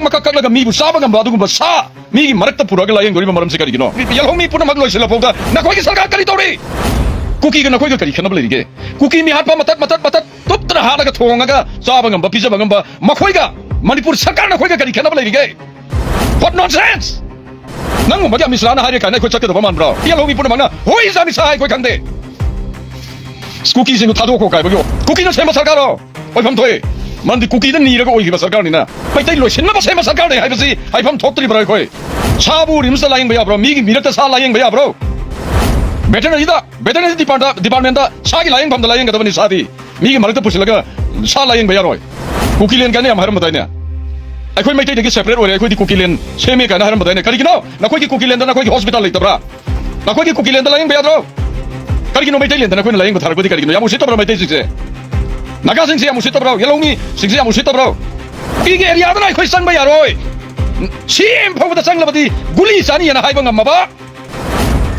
makak kaklaga MIBU Chaba Gamba sa mi marakta puraga layeng dori maram se kari gino yalhong mi puna magloi sila pawda nakoi ki sarkar kari tori kuki ga nakoi ga kari khanab lei ge kuki mi hatpa matat tuptra halaga thongaga Chaba Gamba pija Gamba makhoi ga Manipur sarkar nakoi ga kari khanab lei ge what nonsense nang mo mi slana hari kana khoi chakka do man bro yalhong mi puna mangna hoi sa mi sai khoi khangde kuki sing thado ko kai bagyo kuki na sema sarkar ro oi pham thoi Mandi kuki dan ni raga oi hiba sarkar ni na pai tai lo sin ma sema sarkar ne hai basi hai pham thotri bra khoi chabu RIMS layeng baya bro mi gi mirak ta sa layeng baya bro veterinary department da sa gi layeng pham da layeng ga bani sa di mi gi marak ta pusilaga sa layeng baya roi kuki len ka ne am haram badai ne ai khoi mai tai de separate oi ai khoi di kuki len seme ka na haram badai ne kari gino na khoi gi kuki len da na khoi gi hospital lai ta bra na khoi gi kuki len da layeng baya bro kari gino mai tai len da na khoi na layeng thar ko di kari gino ya mu sit ta bra mai tai se Naga sing siya musita bro, yalong ni sing siya musita bro. Igi area na khoi sang ba yaroi. Sim phau da sang labadi guli sani yana haiba ngam ba.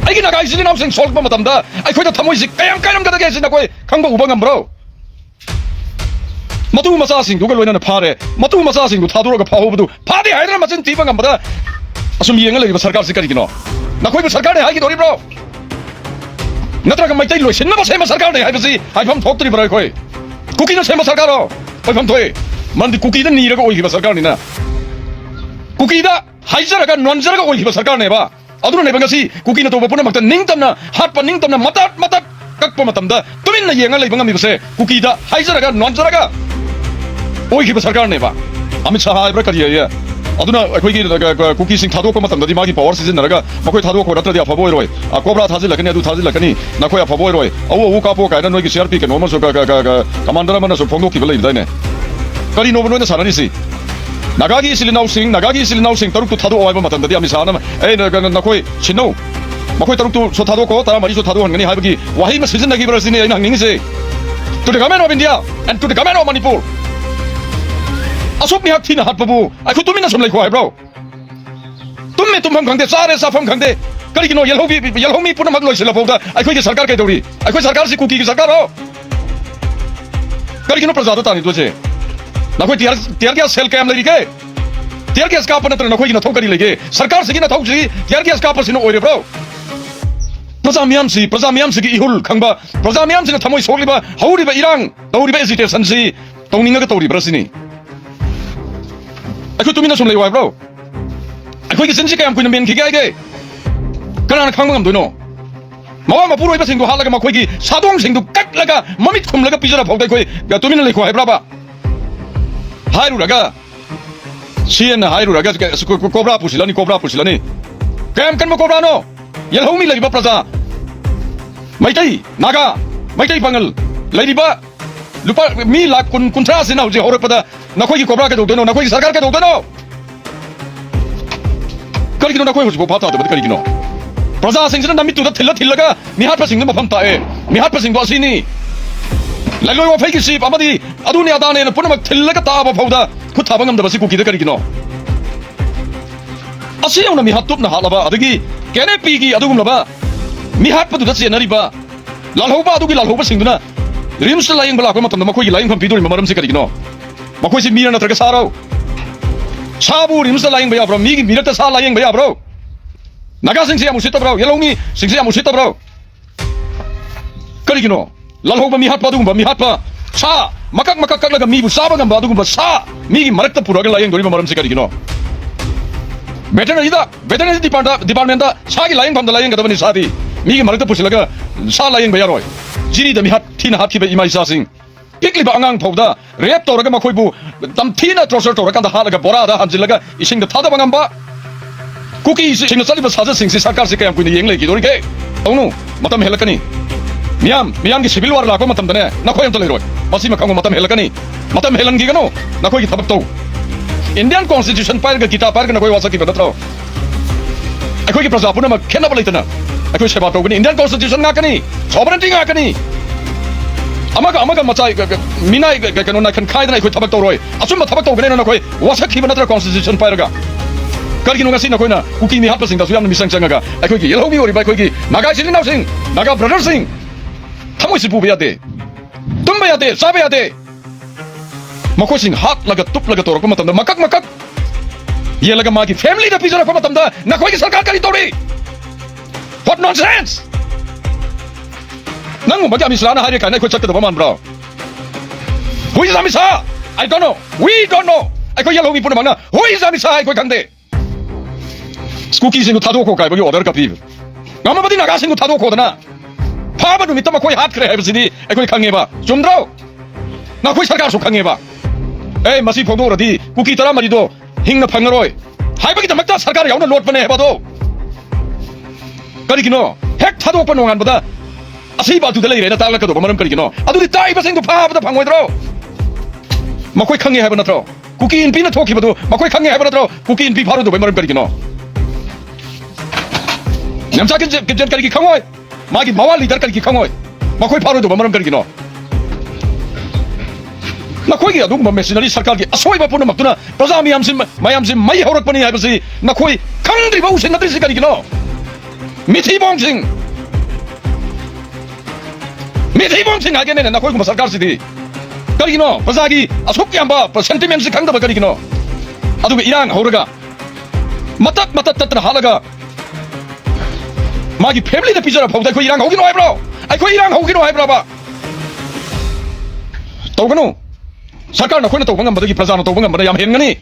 Ai gi naga isin naw sing solve ba matam da. Ai khoi da thamoi sik kayam da ge sin na khoi khangba uba ngam bro. Matu masa sing duga loina na phare. Matu masa sing du thaduro ga phaho bu phade haidra machin ti ba ngam ba. Asum yenga le ba sarkar se kari gino. Na khoi ba sarkar ne hai gi dori bro. Natra ga mai tai lo sin na ba sema sarkar ne hai ba si hai pham thotri bro khoi. Kuki na sema sarkar ro oi pham thoi mandi kuki da ni raga oi hiba sarkar ni na kuki da haijara ga nonjara ga oi hiba sarkar ne ba aduna ne bangasi kuki na to ba puna makta ningtamna hat pa ningtamna matat kakpa matam da tumin na yenga leibanga mi se kuki da haijara ga nonjara ga oi hiba sarkar ne ba amit saha ibra kariya ya aduna akhoi gi kuki sing thado ko matam da di magi power season raga makoi thado ko ratra di afabo roi a cobra thaji lakani adu thaji lakani nakoi afabo roi awu ka po ka na noi gi crp ke normal so ka commander mana so phongdo ki belai dai ne kari no no na sarani si nagagi silinau sing taruk tu thado oi ba matam da di ami sa na nakoi chinno makoi taruk tu so thado ko tara mari so thado hangani haibagi wahi ma season nagi bra sini ina ngi se to the government of India and to the government of Manipur Asok ni hakti na hat babu. Aku tumin na sumlay ko ay bro. Tumme tumham khangde sare safam khangde. Kali kino yelhow mi puna magloi sila pawda. Aku ki sarkar kai dori. Aku sarkar si kuki ki sarkar ho. Kali kino prasada tani doje. Na koi tiar gas sel cam lagi ke. Tiar gas ka panatra na koi kino thokari lege. Sarkar si kina thok si tiar gas ka pasino oire bro. Prasamiam si ki ihul khangba. Prasamiam si na thamoi sokliba hauriba irang. Tauriba hesitation si tongninga ka tori brasini. Aku tumin na sumlay wa bro. Aku gi sinsi kayam kuin men ki ge. Kana khang ngam doino. Mawa mapuro iba sing du halaga ma khoi gi sadong sing du kaklaga mamit khumlaga pijara phok dai khoi ga tumin le khoi bra ba. Hairu raga. Sien hairu raga cobra pusilani. Kayam kan ma cobra no. Yelhow mi lagi ba praja. Maitai naga maitai bangal lagi ba lupa mi lak kuntra sina uje hore pada nakoi ki cobra ke do no nakoi ki sarkar ke do no kali kino nakoi hujbo phata de kali kino praja sing na mitu da thillaga mi hat pa sing ma pham ta e mi hat pa sing do asini lailoi wa phai ki sip amadi aduni adane na punama thillaga ta ba phauda khu thaba ngam da basi kuki da kali kino asi yong na mi hat tup na halaba adagi kene pi gi adugum laba mi hat pa du da chenari ba lalhoba adugi lalhoba sing duna RIMS layeng bala ko matam da makoi Layengpham pidori maram se kari gino makoi si mira na traga saro chabu RIMS layeng baya bro mi gi mirak ta sa layeng baya bro naga sing siya musita bro yalong ni sing siya musita bro kari gino lalho ba mi hat pa dum ba mi hat pa cha makak kaklaga MIBU Chaba Gamba sa mi gi marak ta puraga layeng dori maram se kari gino veterinary department da sa gi Layengpham da layeng ga bani sa di mi gi marak ta pusilaga sa layeng baya roi Jiri da mi hat thina hat ki ba imai sa sing pikli ba angang phauda rep to raga makoi bu tam thina troser to raga da halaga bora da hanjilaga ising da thada bangam ba kuki sing sali ba saja sing si sarkar se kayam kuin yeng le ki dori ke tonu matam helakani miam ki civil war la ko matam dane na khoyam to le roi masi ma khango matam helakani matam helan gi gano na khoi ki thabak to Indian constitution par ga kita par ga na koi wasa ki ba tro akhoi ki praja puna ma khena ba leitana akhoi seba to gani Indian constitution nga kani sovereignty nga kani amaga macai minai kano na kan khai na akhoi thabak to roi asum thabak to gani na khoi wasa ki ba natra constitution par ga kar ki no ngasi na khoi na kuki mi hat pa sing da suyam na misang changa ga akhoi ki yelhow mi ori ba khoi ki naga sing naga brother sing thamoi si bu ba de tum ba ya de makoi sing hat laga tup laga to ko matam da makak Yelaga magi family da pizza pa matamda nakhoi ki sarkar kari tori. What nonsense! Nangu bagi amisla na hari ka na khoi chatta man bro. Who is Amisa? I don't know. We don't know. I khoi yellow mi puna mangna. Who is Amisa? I khoi khangde. Skuki singu thado ko kai bagi order ka pi. Ngama badi naga singu thado ko dana. Pha ba nu mitama khoi hat kre hai bsidi I khoi khange ba. Chumdro. Na khoi sarkar su khange ba. Ei masi phongdo radi kuki tara mari do hingna phangaroi. Hai bagi tamakta sarkar yauna lot bane ba do. Kari kino hek thado pa nongan bada asi ba tu de lei re na ta la ka do maram kari kino. Adu di tai ba singu pha ba phangoi dro. Makoi khange hai ba natro. Kuki in pi na thoki ba do makoi khange hai ba natro. Kuki in pi pharu do maram kari kino. Namsa kin kari ki khangoi. Magi mawa leader kari ki khangoi. Makoi pharu do maram kari kino. Nakhoi gi adugma machinery sarkar gi asoi ba puna maktuna praja mayam sim mai horak pani haibasi nakhoi khangdri ba usin nadri sikari kino. Mithi bong sing again na nakhoi gu sarkar sidi kari kino praja gi asuk yamba sentiment si khangda ba kari kino. Aduga irang horaga matat tatra halaga magi family da pizza phawda khoi irang hogino hai bro. Ai khoi irang hogino hai bro ba. Tawgano sarkar na khoi na tawbang ngam praja na tawbang ngam yam hen ngani.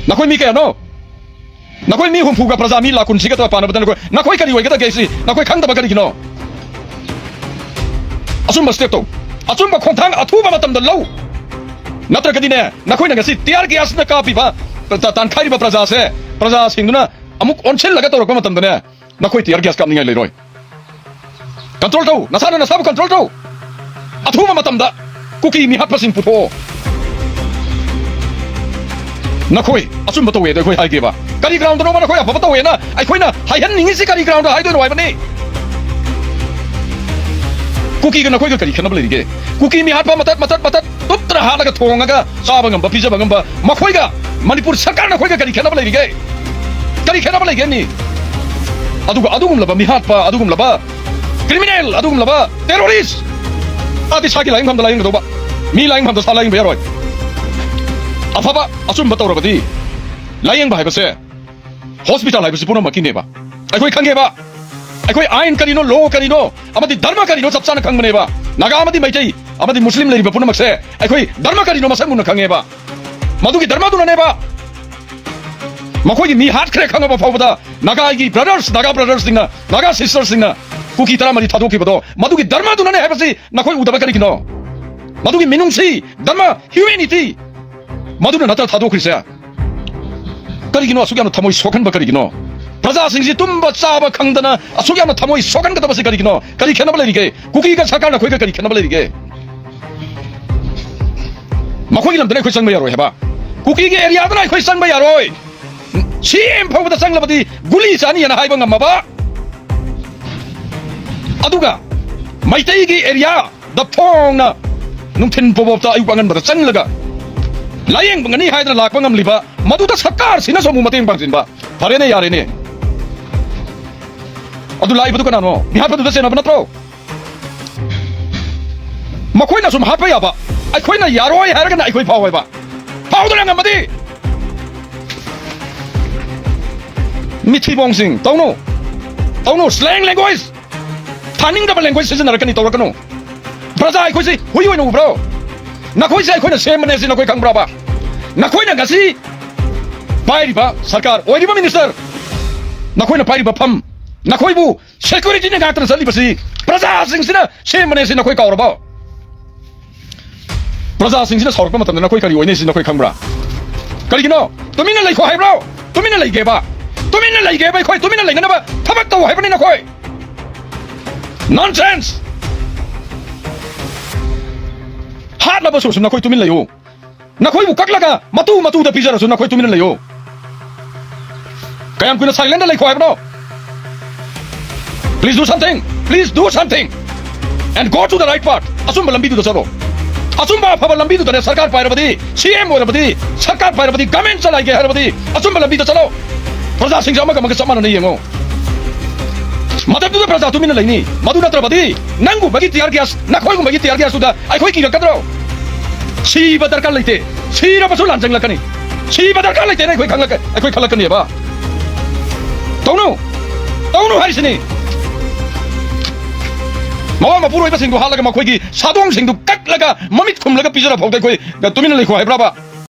Nakhoi mi kaya no. Nakhoi mi humpu ga praja mi la kun siga ta pa na badan ko. Nakhoi kari wai ga ta kaisi. Nakhoi khang da ba kari kino. Asum ba step to. Asum ba khongthang athu ba matam da low. Natra kadi ne nakhoi na ngasi tiar gi asna ka pi ba. Tan khai ba praja se. Praja singna amuk onchel laga to ro matam da ne. Nakhoi tiar gi as kam ningai le roi. Control to. Nasana na sab control to. Athu ba matam da. Kuki mi hat pasing puto. Nakhoi asum bato we de khoi hai ge ba. Kari ground no ma nakhoi apa bato we na. Ai khoi na hai han ningi si kari ground hai do roi bani. Kuki ga nakhoi ga kari khana bale ge. Kuki mi hat pa matat tutra ha laga thonga ga sa bangam ba pija bangam ba. Makhoi ga Manipur sarkar nakhoi ga kari khana bale ge. Kari khana bale ge ni. Adugum laba mi hat pa adugum laba criminal adugum laba terrorist. Adi saki Layengpham da Layeng do ba. Mi Layengpham da sa Layeng ba roi. Afaba asum bato rabadi. Layeng ba hai ba se. Hospital hai ba se puno makine ba. Ai khoi khange ba. Ai khoi ain karino law karino amadi dharma karino sapsana khangmane ba. Naga amadi maitai amadi muslim lei ba puno makse. Ai khoi dharma karino masang mun khange ba. Madu ki dharma duna ne ba. Makhoi mi hat khre khanga ba phawda. Naga brothers dingna Naga sisters dingna. Kuki tara mari thado ki bado madugi dharma duna ne haibasi nakhoi udaba kari kino. Madugi minungsi dharma humanity maduna nata thado khrisya kari kino asugya thamoi sokan ba kari kino. Praja singsi tumba chaba khangdana asugya thamoi sokan ka tabasi kari kino. Kari khena bale rige kuki ga sarkar na khoi ga kari khena bale rige. Makhoi lam dane khoi sang ba yaroi heba. Kuki ge area dana khoi sang ba yaroi. Imphal da sang labadi guli chani yana haiba ngam ba. Aduga maitai gi area da phong na nungthin pobop ta ayupangan ba chang laga layeng bangani haidra lakpa ngam liba madu da sarkar sina somu mateng bangsin ba phare ne yare ne adu lai badu kana no bihar badu da sena bana pro makhoi na sum hapa ya ba ai khoi na yaroi har kana ai khoi phawai ba phau da ngam madi mithi bong sing tauno slang language Taning da language season rakani to rakano. Praja ai khoi si hui oi no bro. Na khoi sai khoi na sem ne si na khoi khang bra ba. Na khoi na gasi pai ba sarkar oi ba minister. Na khoi na pai ba pham. Na khoi bu security ne gatra sali basi. Praja sing sina sem ne si na khoi ka ba. Praja sing sina sorpa matam na khoi kari oi ne si na khoi khang bra. Kari kino tumina lai khoi bro. Tumina lai ge ba khoi tumina lai na ba. Thabak to hai ba ni na khoi. Nonsense! Hat na ba so na khoi tumin layo. Na khoi bu kaklaga matu da pizza so na khoi tumin layo. Kayam kuna silent lai khoi bro. Please do something. And go to the right part. Asum ba lambi du chalo. Asum ba phaba lambi du da sarkar pai rabadi, CM ho rabadi, sarkar pai rabadi, government chalai ge rabadi. Asum ba lambi du chalo. Praja sing jama ka samana nahi yengo. Madam tu praja tu mina laini madu natra badi nangu bagi tiar gas na khoi gu bagi tiar gas sudah ai khoi ki ga kadro si badar kal leite si ra basul lanjang lakani 시바 दरकार लेते कोई खलकनिबा तौनु हारिसनी मवा मपुरोइबसिंगदु हालगा मखोइगी सादोंसिंगदु कक्लगा ममित खुमलगा पिजरा फाउदे कोई तुमिना लेखो हाइब्राबा